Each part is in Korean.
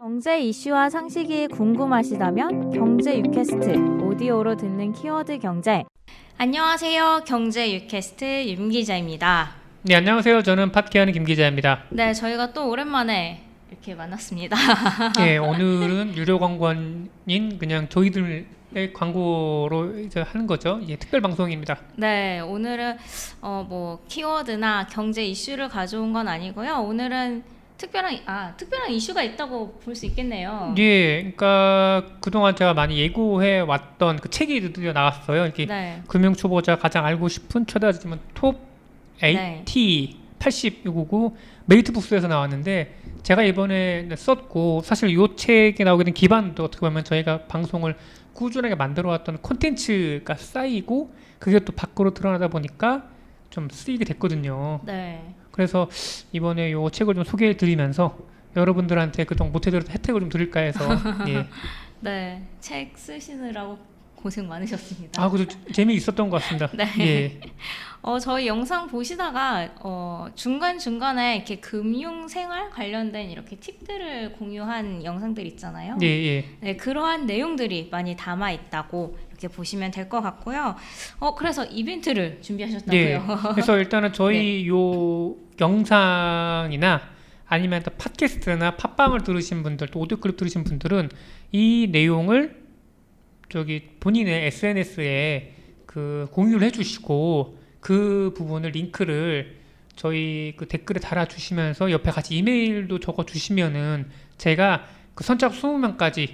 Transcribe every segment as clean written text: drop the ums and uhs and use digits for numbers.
경제 이슈와 상식이 궁금하시다면 경제 유캐스트 오디오로 듣는 키워드 경제. 안녕하세요. 경제 유캐스트 윤 기자입니다. 네, 안녕하세요. 저는 팟캐하는 김 기자입니다. 네, 저희가 또 오랜만에 이렇게 만났습니다. 네, 오늘은 유료 광고인 그냥 저희들의 광고로 이제 하는 거죠. 예, 특별 방송입니다. 네, 오늘은 뭐 키워드나 경제 이슈를 가져온 건 아니고요. 오늘은 특별한 이슈가 있다고 볼 수 있겠네요. 예, 그러니까 그동안 제가 많이 예고해 왔던 그 책이 드디어 나왔어요. 이렇게 네. 금융 초보자 가장 알고 싶은 최다 지문 톱 네. AT 80 메이트북스에서 나왔는데 제가 이번에 썼고 사실 이 책에 나오게 된 기반도 어떻게 보면 저희가 방송을 꾸준하게 만들어 왔던 콘텐츠가 쌓이고 그게 또 밖으로 드러나다 보니까 좀 쓰이게 됐거든요. 네. 그래서 이번에 이 책을 좀 소개해 드리면서 여러분들한테 그동안 못해드렸던 혜택을 좀 드릴까 해서 예. 네, 책 쓰시느라고 고생 많으셨습니다. 아, 그래도 재미있었던 것 같습니다. 네. 예. 저희 영상 보시다가 중간중간에 이렇게 금융생활 관련된 이렇게 팁들을 공유한 영상들 있잖아요. 예, 예. 네, 그러한 내용들이 많이 담아 있다고 이렇게 보시면 될 것 같고요. 그래서 이벤트를 준비하셨다고요. 예. 그래서 일단은 저희 요 영상이나 아니면 또 팟캐스트나 팟빵을 들으신 분들, 또 오디오 클립 들으신 분들은 이 내용을 저기 본인의 SNS에 그 공유를 해주시고 그 부분을 링크를 저희 그 댓글에 달아주시면서 옆에 같이 이메일도 적어주시면은 제가 그 선착 20명까지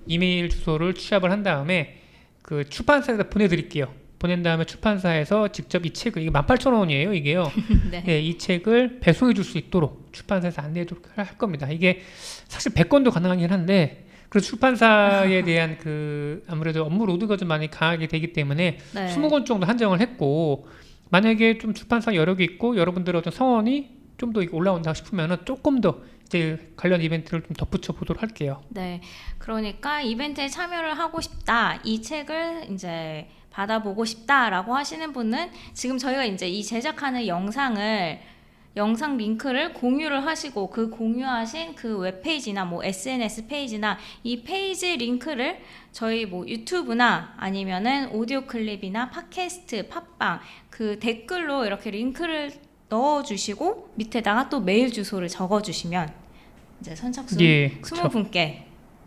이메일 주소를 취합을 한 다음에 그 출판사에다 보내드릴게요. 보낸 다음에 출판사에서 직접 이 책을, 이게 18,000원이에요 이게요. 네. 네, 이 책을 배송해 줄 수 있도록 출판사에서 안내해도록 할 겁니다. 이게 사실 100건도 가능하긴 한데 그래서 출판사에 대한 그 아무래도 업무 로드가 좀 많이 강하게 되기 때문에 네. 20권 정도 한정을 했고 만약에 좀 출판사 여력이 있고 여러분들의 어떤 성원이 좀 더 올라온다 싶으면은 조금 더 이제 관련 이벤트를 좀 덧붙여 보도록 할게요. 네, 그러니까 이벤트에 참여를 하고 싶다, 이 책을 이제 받아보고 싶다라고 하시는 분은 지금 저희가 이제 이 제작하는 영상 링크를 공유를 하시고 그 공유하신 그 웹페이지나 뭐 SNS 페이지나 이 페이지 링크를 저희 뭐 유튜브나 아니면은 오디오 클립이나 팟캐스트, 팟빵 그 댓글로 이렇게 링크를 넣어주시고 밑에다가 또 메일 주소를 적어주시면 이제 선착순 예, 20분께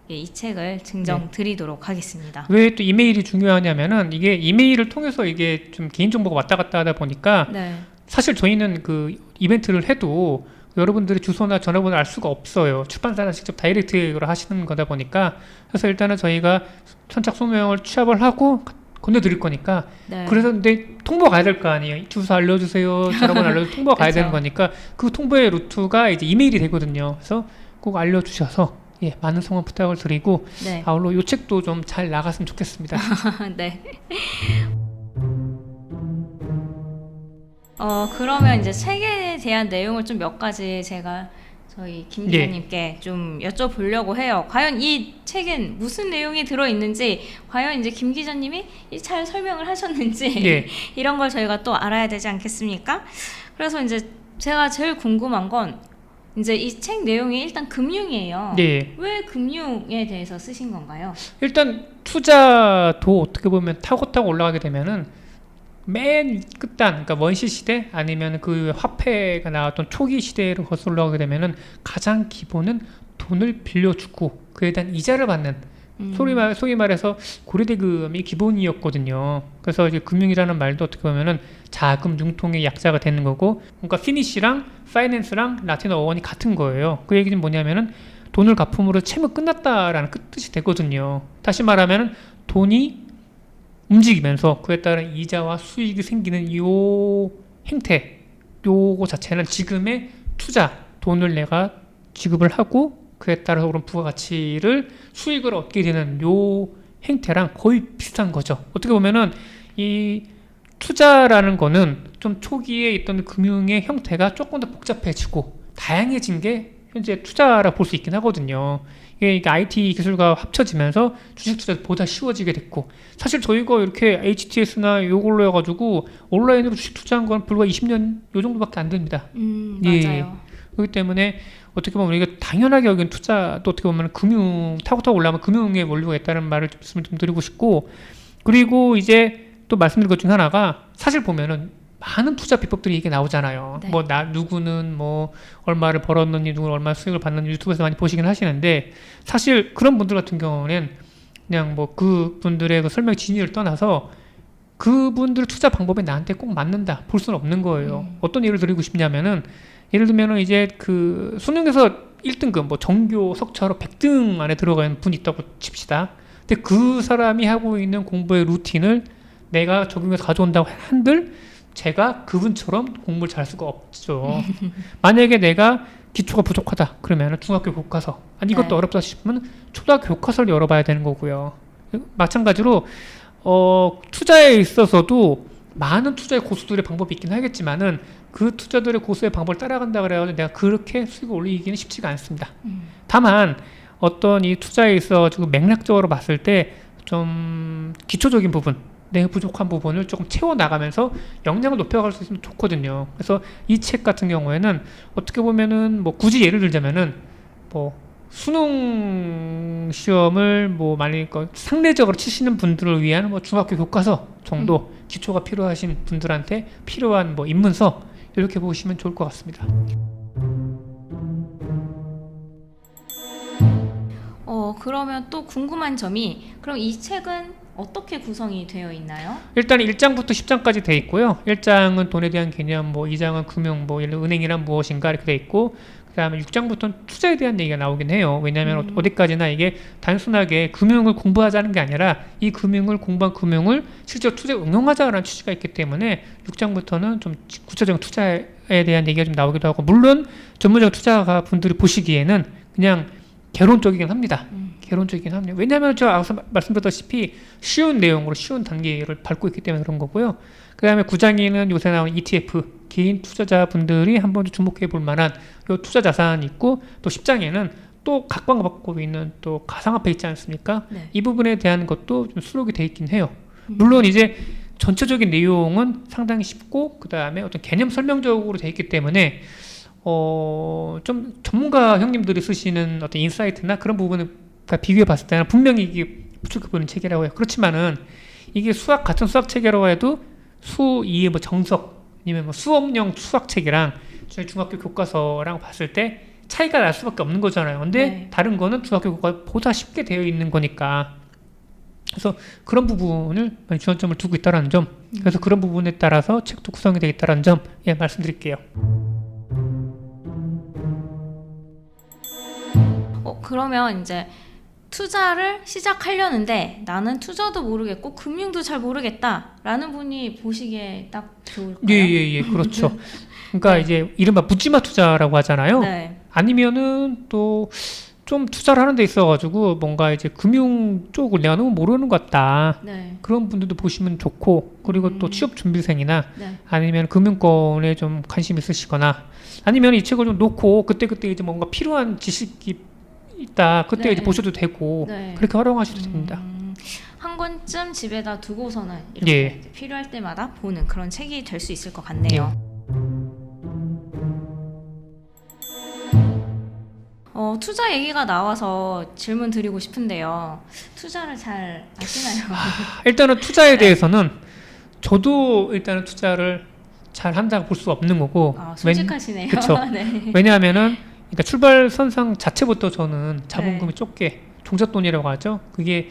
이 책을 증정 드리도록 하겠습니다. 왜 또 이메일이 중요하냐면은 이게 이메일을 통해서 이게 좀 개인정보가 왔다 갔다 하다 보니까 네. 사실 저희는 그 이벤트를 해도 여러분들의 주소나 전화번호를 알 수가 없어요. 출판사는 직접 다이렉트로 하시는 거다 보니까 그래서 일단은 저희가 선착 20명을 취합을 하고 건네드릴 거니까 네. 그래서 근데 통보가 가야 될 거 아니에요. 주소 알려주세요. 전화번호 알려주세요. 통보가 가야 되는 거니까 그 통보의 루트가 이제 이메일이 되거든요. 그래서 꼭 알려주셔서 예, 많은 성원 부탁을 드리고 네. 아울러 이 책도 좀 잘 나갔으면 좋겠습니다. 네. 그러면 이제 책에 대한 내용을 좀 몇 가지 제가 저희 김 기자님께 좀 여쭤보려고 해요. 과연 이 책엔 무슨 내용이 들어있는지, 과연 이제 김 기자님이 잘 설명을 하셨는지 예. 이런 걸 저희가 또 알아야 되지 않겠습니까? 그래서 이제 제가 제일 궁금한 건 이제 이 책 내용이 일단 금융이에요. 예. 왜 금융에 대해서 쓰신 건가요? 일단 투자도 어떻게 보면 타고 올라가게 되면은 맨 끝단, 그러니까 원시 시대 아니면 그 화폐가 나왔던 초기 시대로 거슬러 올라가게 되면은 가장 기본은 돈을 빌려주고 그에 대한 이자를 받는 소위 말해서 고려대금이 기본이었거든요. 그래서 이제 금융이라는 말도 어떻게 보면은 자금 융통의 약자가 되는 거고, 그러니까 피니시랑 파이낸스랑 라틴어 어원이 같은 거예요. 그 얘기는 뭐냐면은 돈을 갚음으로 채무 끝났다라는 뜻이 되거든요. 다시 말하면은 돈이 움직이면서 그에 따른 이자와 수익이 생기는 요 행태, 요거 자체는 지금의 투자, 돈을 내가 지급을 하고 그에 따라서 그런 부가가치를 수익을 얻게 되는 요 행태랑 거의 비슷한 거죠. 어떻게 보면은 이 투자라는 거는 좀 초기에 있던 금융의 형태가 조금 더 복잡해지고 다양해진 게 현재 투자라 볼 수 있긴 하거든요. 이게 IT 기술과 합쳐지면서 주식 투자도 보다 쉬워지게 됐고, 사실 저희가 이렇게 HTS나 요걸로 해가지고 온라인으로 주식 투자한 건 불과 20년 요 정도밖에 안 됩니다. 맞아요. 그렇기 때문에 어떻게 보면 우리가 당연하게 여긴 투자도 어떻게 보면 금융 타고 올라가면 금융에 몰리고 있다는 말을 좀 드리고 싶고, 그리고 이제 또 말씀드린 것 중에 하나가 사실 보면은 많은 투자 비법들이 이게 나오잖아요. 네. 뭐 누구는 뭐 얼마를 벌었느니 누구는 얼마 수익을 받는지 유튜브에서 많이 보시긴 하시는데, 사실 그런 분들 같은 경우는 그냥 뭐 그 분들의 그 설명 진위를 떠나서 그분들 투자 방법이 나한테 꼭 맞는다 볼 수는 없는 거예요. 어떤 예를 드리고 싶냐면은, 예를 들면은 이제 그 수능에서 1등급 뭐 전교 석차로 100등 안에 들어가는 분이 있다고 칩시다. 근데 그 사람이 하고 있는 공부의 루틴을 내가 적용해서 가져온다고 한들 제가 그분처럼 공부를 잘할 수가 없죠. 만약에 내가 기초가 부족하다 그러면 중학교 교과서, 아니 이것도 네. 어렵다 싶으면 초등학교 교과서를 열어봐야 되는 거고요. 마찬가지로 투자에 있어서도 많은 투자의 고수들의 방법이 있긴 하겠지만은 그 투자들의 고수의 방법을 따라간다 그래가지고 내가 그렇게 수익을 올리기는 쉽지가 않습니다. 다만 어떤 이 투자에 있어가지고 맥락적으로 봤을 때 좀 기초적인 부분, 내가 부족한 부분을 조금 채워나가면서 역량을 높여갈 수 있으면 좋거든요. 그래서 이 책 같은 경우에는 어떻게 보면은 뭐 굳이 예를 들자면은 뭐 수능 시험을 뭐 만약에 상례적으로 치시는 분들을 위한 뭐 중학교 교과서 정도 기초가 필요하신 분들한테 필요한 뭐 입문서 이렇게 보시면 좋을 것 같습니다. 그러면 또 궁금한 점이, 그럼 이 책은 어떻게 구성이 되어 있나요? 일단 1장부터 10장까지 돼 있고요. 1장은 돈에 대한 개념, 뭐 2장은 금융, 뭐 예를 들어 은행이란 무엇인가 이렇게 돼 있고, 그 다음에 6장부터는 투자에 대한 얘기가 나오긴 해요. 왜냐하면 어디까지나 이게 단순하게 금융을 공부하자는 게 아니라 이 금융을 공부한 금융을 실제로 투자에 응용하자라는 취지가 있기 때문에 6장부터는 좀 구체적인 투자에 대한 얘기가 좀 나오기도 하고, 물론 전문적 투자가 분들이 보시기에는 그냥 개론적이긴 합니다. 개론적이긴 합니다. 왜냐하면 제가 앞서 말씀드렸다시피 쉬운 내용으로 쉬운 단계를 밟고 있기 때문에 그런 거고요. 그 다음에 9장에는 요새 나오는 ETF, 개인 투자자분들이 한 번 주목해 볼 만한 요 투자 자산이 있고, 또 10장에는 또 각광받고 있는 또 가상화폐 있지 않습니까? 네. 이 부분에 대한 것도 좀 수록이 돼 있긴 해요. 물론 이제 전체적인 내용은 상당히 쉽고, 그 다음에 어떤 개념 설명적으로 돼 있기 때문에 좀 전문가 형님들이 쓰시는 어떤 인사이트나 그런 부분을 비교해 봤을 때는 분명히 이게 부족해 보이는 책이라고 해요. 그렇지만은 이게 같은 수학 책이라고 해도 수2의 뭐 정석 아니면 뭐 수업용 수학책이랑 저희 중학교 교과서랑 봤을 때 차이가 날 수밖에 없는 거잖아요. 근데 네. 다른 거는 중학교 교과보다 쉽게 되어 있는 거니까. 그래서 그런 부분을 많이 주안점을 두고 있다는 점, 그래서 그런 부분에 따라서 책도 구성이 되어 있다는 점, 예, 말씀드릴게요. 그러면 이제 투자를 시작하려는데 나는 투자도 모르겠고 금융도 잘 모르겠다라는 분이 보시기에 딱 좋을까요? 예, 그렇죠. 그러니까 네. 이제 이른바 묻지마 투자라고 하잖아요. 네. 아니면은 또 좀 투자를 하는 데 있어가지고 뭔가 이제 금융 쪽을 내가 너무 모르는 것 같다. 네. 그런 분들도 보시면 좋고, 그리고 또 취업 준비생이나 네. 아니면 금융권에 좀 관심 있으시거나, 아니면 이 책을 좀 놓고 그때그때 이제 뭔가 필요한 지식이 있다. 그때 네. 이제 보셔도 되고, 네. 그렇게 활용하셔도 됩니다. 한 권쯤 집에다 두고서는 이렇게 예. 이제 필요할 때마다 보는 그런 책이 될 수 있을 것 같네요. 투자 얘기가 나와서 질문 드리고 싶은데요. 투자를 잘 아시나요? 일단은 투자에 대해서는 저도 일단은 투자를 잘 한다고 볼 수 없는 거고, 솔직하시네요. 그쵸. 네. 왜냐하면은 그러니까 출발선상 자체부터 저는 자본금이 좁게, 종잣돈이라고 하죠. 그게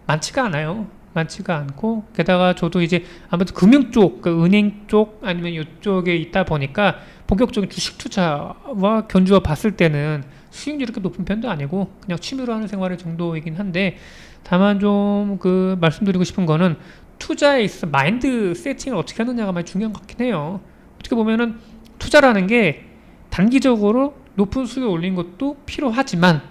많지가 않아요. 많지가 않고, 게다가 저도 이제 아무튼 금융 쪽, 그러니까 은행 쪽 아니면 이쪽에 있다 보니까 본격적인 주식 투자와 견주어 봤을 때는 수익률이 이렇게 높은 편도 아니고 그냥 취미로 하는 생활의 정도이긴 한데, 다만 좀 그 말씀드리고 싶은 거는 투자에 있어 마인드 세팅을 어떻게 하느냐가 많이 중요한 것 같긴 해요. 어떻게 보면은 투자라는 게 단기적으로 높은 수익을 올리는 것도 필요하지만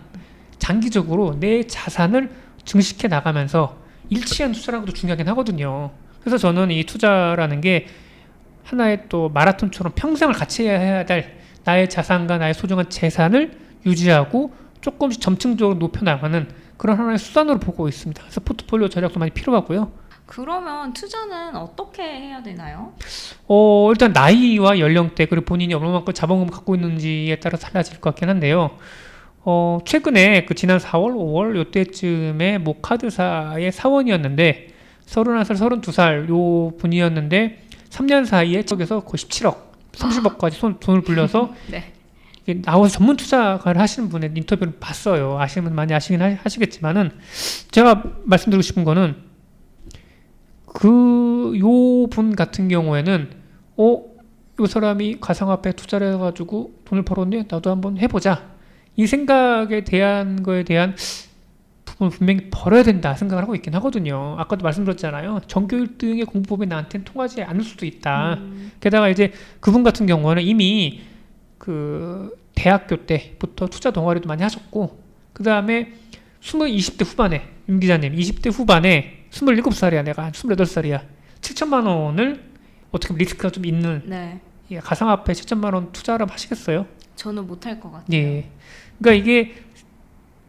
장기적으로 내 자산을 증식해 나가면서 일치한 투자라는 것도 중요하긴 하거든요. 그래서 저는 이 투자라는 게 하나의 또 마라톤처럼 평생을 같이 해야 될 나의 자산과 나의 소중한 재산을 유지하고 조금씩 점층적으로 높여나가는 그런 하나의 수단으로 보고 있습니다. 그래서 포트폴리오 전략도 많이 필요하고요. 그러면 투자는 어떻게 해야 되나요? 일단 나이와 연령대 그리고 본인이 얼마만큼 자본금 갖고 있는지에 따라 달라질 것 같긴 한데요. 최근에 그 지난 4월, 5월 요때쯤에 모 카드사의 사원이었는데 31살, 32살 요 분이었는데 3년 사이에 쪽에서 거의 17억, 30억까지 돈을 불려서 네. 이게 나와서 전문 투자가를 하시는 분의 인터뷰를 봤어요. 아시는 분 많이 아시긴 하시겠지만은 제가 말씀드리고 싶은 거는 요 분 같은 경우에는 요 사람이 가상화폐 투자를 해가지고 돈을 벌었네, 나도 한번 해보자, 이 생각에 대한 거에 대한 부분을 분명히 벌어야 된다 생각을 하고 있긴 하거든요. 아까도 말씀드렸잖아요. 전교 1등의 공부법이 나한테는 통하지 않을 수도 있다. 게다가 이제 그분 같은 경우는 이미 그 대학교 때부터 투자 동아리도 많이 하셨고, 그 다음에 20대 후반에, 윤 기자님 20대 후반에 27살이야, 내가 28살이야. 7천만 원을 어떻게 보면 리스크가 좀 있는, 네. 가상화폐 7천만 원 투자를 하시겠어요? 저는 못할 것 같아요. 예. 그러니까 이게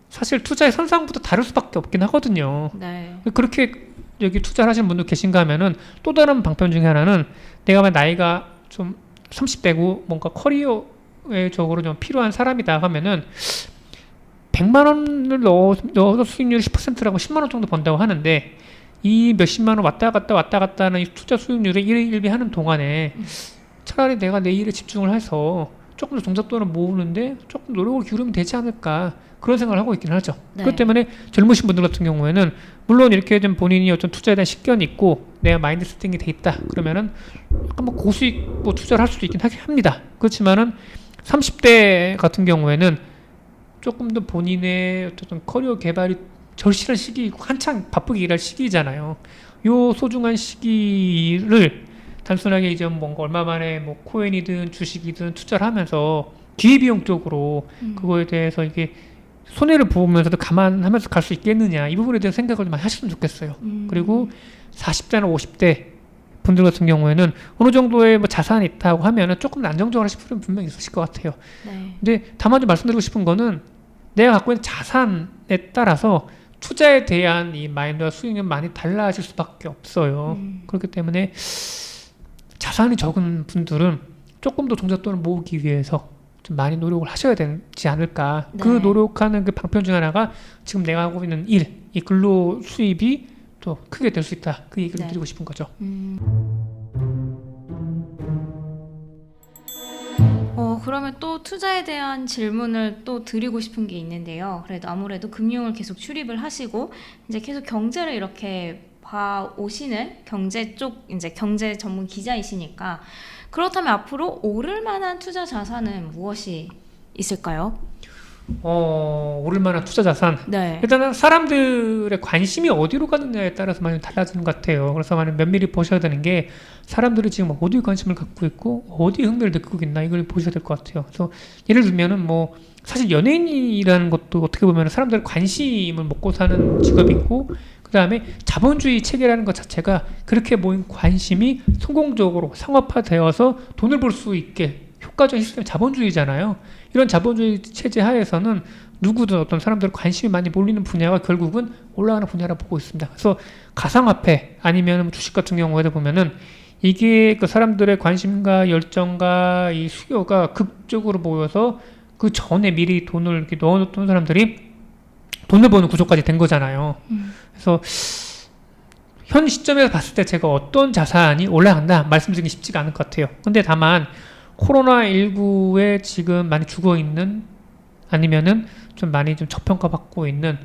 사실 투자의 선상부터 다를 수밖에 없긴 하거든요. 네. 그렇게 여기 투자를 하시는 분들 계신가 하면은 또 다른 방편 중에 하나는, 내가 만약 나이가 좀 30대고 뭔가 커리어적으로 좀 필요한 사람이다 하면은 100만 원을 넣어서 수익률 10%라고 10만 원 정도 번다고 하는데, 이 몇십만 원 왔다 갔다 하는 이 투자 수익률을 일비하는 동안에 차라리 내가 내 일에 집중을 해서 조금 더 종잣돈을 모으는데 조금 노력을 기울이면 되지 않을까, 그런 생각을 하고 있긴 하죠. 네. 그렇기 때문에 젊으신 분들 같은 경우에는 물론 이렇게 좀 본인이 어떤 투자에 대한 식견이 있고 내가 마인드 세팅이 돼 있다 그러면은 약간 뭐 고수익 뭐 투자를 할 수도 있긴 합니다. 그렇지만은 30대 같은 경우에는 조금 더 본인의 어떤 커리어 개발이 절실한 시기이고 한창 바쁘게 일할 시기잖아요. 요 소중한 시기를 단순하게 이제 뭔가 얼마 만에 뭐 코인이든 주식이든 투자를 하면서 기회비용적으로 그거에 대해서 이게 손해를 보면서도 감안하면서 갈 수 있겠느냐, 이 부분에 대해서 생각을 좀 많이 하셨으면 좋겠어요. 그리고 40대나 50대 분들 같은 경우에는 어느 정도의 뭐 자산이 있다고 하면은 조금 안정적으로 하실 필요는 분명히 있으실 것 같아요. 네. 근데 다만 좀 말씀드리고 싶은 거는, 내가 갖고 있는 자산에 따라서 투자에 대한 이 마인드와 수익은 많이 달라질 수밖에 없어요. 그렇기 때문에 자산이 적은 분들은 조금 더 종잣돈을 모으기 위해서 좀 많이 노력을 하셔야 되지 않을까. 네. 그 노력하는 그 방편 중 하나가 지금 내가 하고 있는 일, 이 근로 수입이 또 크게 될 수 있다, 그 얘기를 네. 드리고 싶은 거죠. 그러면 또 투자에 대한 질문을 또 드리고 싶은 게 있는데요. 그래도 아무래도 금융을 계속 출입을 하시고 이제 계속 경제를 이렇게 봐 오시는 경제 쪽 이제 경제 전문 기자이시니까, 그렇다면 앞으로 오를 만한 투자 자산은 무엇이 있을까요? 오를 만한 투자 자산. 네. 일단은 사람들의 관심이 어디로 가느냐에 따라서 많이 달라지는 것 같아요. 그래서 많이 면밀히 보셔야 되는 게, 사람들이 지금 어디에 관심을 갖고 있고 어디에 흥미를 느끼고 있나, 이걸 보셔야 될 것 같아요. 그래서 예를 들면은 뭐 사실 연예인이라는 것도 어떻게 보면 사람들의 관심을 먹고 사는 직업이고, 그 다음에 자본주의 체계라는 것 자체가 그렇게 모인 관심이 성공적으로 상업화되어서 돈을 벌 수 있게 효과적인 시스템이 자본주의잖아요. 이런 자본주의 체제 하에서는 누구든 어떤 사람들 관심이 많이 몰리는 분야가 결국은 올라가는 분야라 보고 있습니다. 그래서 가상화폐 아니면 주식 같은 경우에도 보면은 이게 그 사람들의 관심과 열정과 이 수요가 극적으로 모여서 그 전에 미리 돈을 이렇게 넣어놓던 사람들이 돈을 버는 구조까지 된 거잖아요. 그래서 현 시점에서 봤을 때 제가 어떤 자산이 올라간다 말씀드리기 쉽지가 않을 것 같아요. 근데 다만 코로나19에 지금 많이 죽어있는, 아니면은 좀 많이 좀 저평가받고 있는,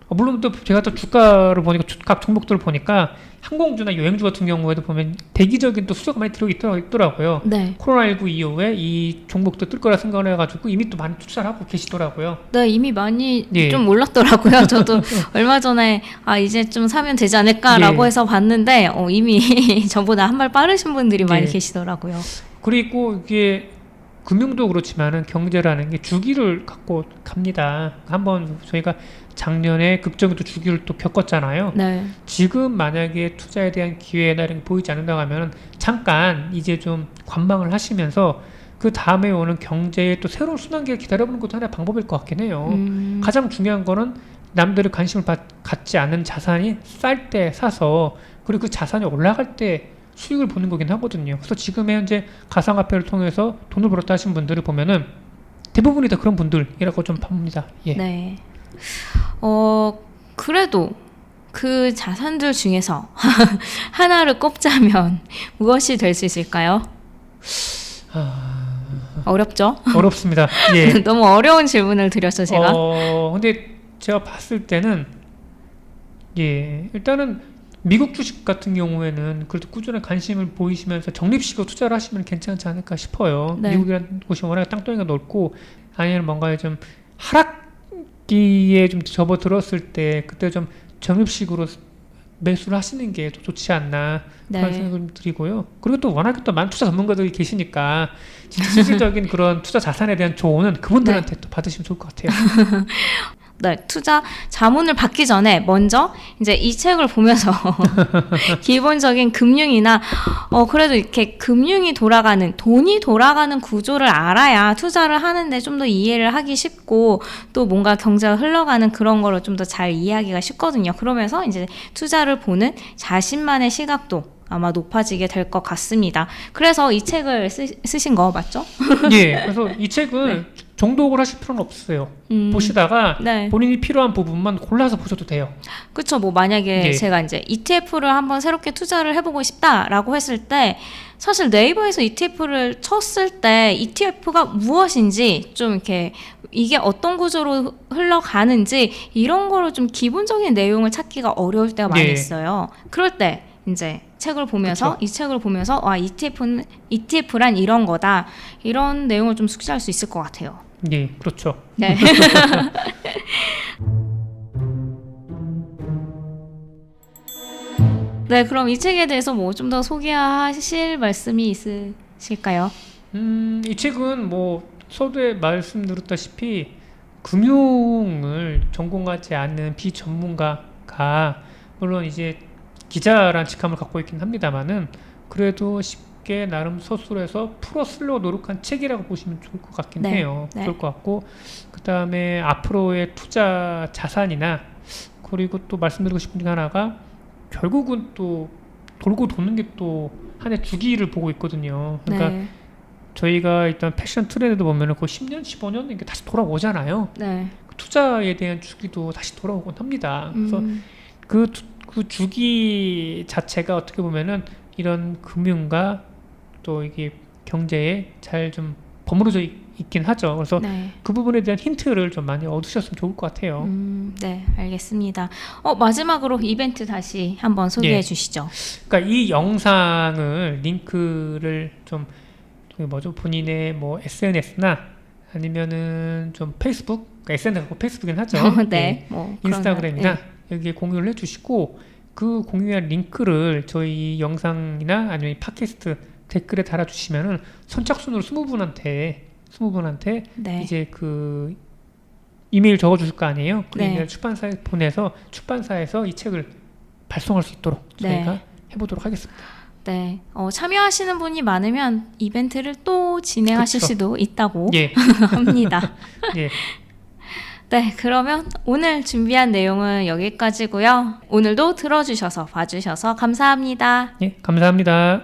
물론 또 제가 또 주가를 보니까 각 종목들을 보니까 항공주나 여행주 같은 경우에도 보면 대기적인 또 수요가 많이 들어있더라고요. 네. 코로나19 이후에 이 종목도 뜰 거라 생각을 해가지고 이미 또 많이 투자를 하고 계시더라고요. 네, 이미 많이 예. 좀 올랐더라고요. 저도 얼마 전에 이제 좀 사면 되지 않을까라고 예. 해서 봤는데 이미 저보다 한 발 빠르신 분들이 많이 예. 계시더라고요. 그리고 이게 금융도 그렇지만은 경제라는 게 주기를 갖고 갑니다. 한번 저희가 작년에 극적인 또 주기를 또 겪었잖아요. 네. 지금 만약에 투자에 대한 기회나 이런 게 보이지 않는다고 하면 잠깐 이제 좀 관망을 하시면서 그 다음에 오는 경제의 또 새로운 순환기를 기다려보는 것도 하나의 방법일 것 같긴 해요. 가장 중요한 거는 남들의 관심을 갖지 않는 자산이 쌀 때 사서 그리고 그 자산이 올라갈 때 수익을 보는 거긴 하거든요. 그래서 지금 현재 가상화폐를 통해서 돈을 벌었다 하신 분들을 보면은 대부분이 다 그런 분들이라고 좀 봅니다. 예. 네. 그래도 그 자산들 중에서 하나를 꼽자면 무엇이 될 수 있을까요? 어렵죠? 어렵습니다. 예. 너무 어려운 질문을 드렸죠, 제가. 근데 제가 봤을 때는 예, 일단은 미국 주식 같은 경우에는 그래도 꾸준한 관심을 보이시면서 적립식으로 투자를 하시면 괜찮지 않을까 싶어요. 네. 미국이라는 곳이 워낙 땅덩이가 넓고 아니면 뭔가 좀 하락기에 좀 접어들었을 때 그때 좀 적립식으로 매수를 하시는 게 더 좋지 않나 그런 네. 생각을 드리고요. 그리고 또 워낙에 또 많은 투자 전문가들이 계시니까 실질적인 그런 투자 자산에 대한 조언은 그분들한테 또 받으시면 좋을 것 같아요. 네, 투자 자문을 받기 전에 먼저 이제 이 책을 보면서 기본적인 금융이나 그래도 이렇게 금융이 돌아가는 돈이 돌아가는 구조를 알아야 투자를 하는데 좀 더 이해를 하기 쉽고 또 뭔가 경제가 흘러가는 그런 거를 좀 더 잘 이해하기가 쉽거든요. 그러면서 이제 투자를 보는 자신만의 시각도 아마 높아지게 될 것 같습니다. 그래서 이 책을 쓰신 거 맞죠? 예, 그래서 이 책은 정독을 하실 필요는 없어요. 보시다가 네. 본인이 필요한 부분만 골라서 보셔도 돼요. 그렇죠. 뭐 만약에 예. 제가 이제 ETF를 한번 새롭게 투자를 해보고 싶다라고 했을 때 사실 네이버에서 ETF를 쳤을 때 ETF가 무엇인지 좀 이렇게 이게 어떤 구조로 흘러가는지 이런 거를 좀 기본적인 내용을 찾기가 어려울 때가 많이 예. 있어요. 그럴 때 이제 책을 보면서 그쵸. 이 책을 보면서 ETF란 이런 거다 이런 내용을 좀 숙지할 수 있을 것 같아요. 예, 그렇죠. 네. 네, 그럼 이 책에 대해서 뭐 좀 더 소개하실 말씀이 있으실까요? 이 책은 뭐 서두에 말씀드렸다시피 금융을 전공하지 않는 비전문가가 물론 이제 기자란 직함을 갖고 있긴 합니다만은 그래도 쉽게 나름 서술해서 풀어 쓰려고 노력한 책이라고 보시면 좋을 것 같긴 네, 해요. 네. 좋을 것 같고 그 다음에 앞으로의 투자 자산이나 그리고 또 말씀드리고 싶은 게 하나가 결국은 또 돌고 도는 게 또 한해 주기를 보고 있거든요. 그러니까 네, 저희가 일단 패션 트렌드 보면은 그 10년, 15년 이게 다시 돌아오잖아요. 네. 그 투자에 대한 주기도 다시 돌아오곤 합니다. 그래서 그 주기 자체가 어떻게 보면은 이런 금융과 또 이게 경제에 잘 좀 버무려져 있긴 하죠. 그래서 네. 그 부분에 대한 힌트를 좀 많이 얻으셨으면 좋을 것 같아요. 네, 알겠습니다. 마지막으로 이벤트 다시 한번 소개해 예. 주시죠. 그러니까 이 영상을 링크를 좀 뭐죠 본인의 뭐 SNS나 아니면은 좀 페이스북, 그러니까 SNS 갖고 페이스북이긴 하죠. 네, 예. 뭐 인스타그램이나 그러면, 여기에 공유를 해주시고 그 공유한 링크를 저희 영상이나 아니면 팟캐스트 댓글에 달아주시면은 선착순으로 20분한테 네. 이제 그 이메일 적어주실 거 아니에요. 그 네. 이메일 출판사에 보내서 출판사에서 이 책을 발송할 수 있도록 저희가 네. 해보도록 하겠습니다. 네, 참여하시는 분이 많으면 이벤트를 또 진행하실 그쵸. 수도 있다고 예, 합니다. 예. 네, 그러면 오늘 준비한 내용은 여기까지고요. 오늘도 들어주셔서 봐주셔서 감사합니다. 예, 감사합니다.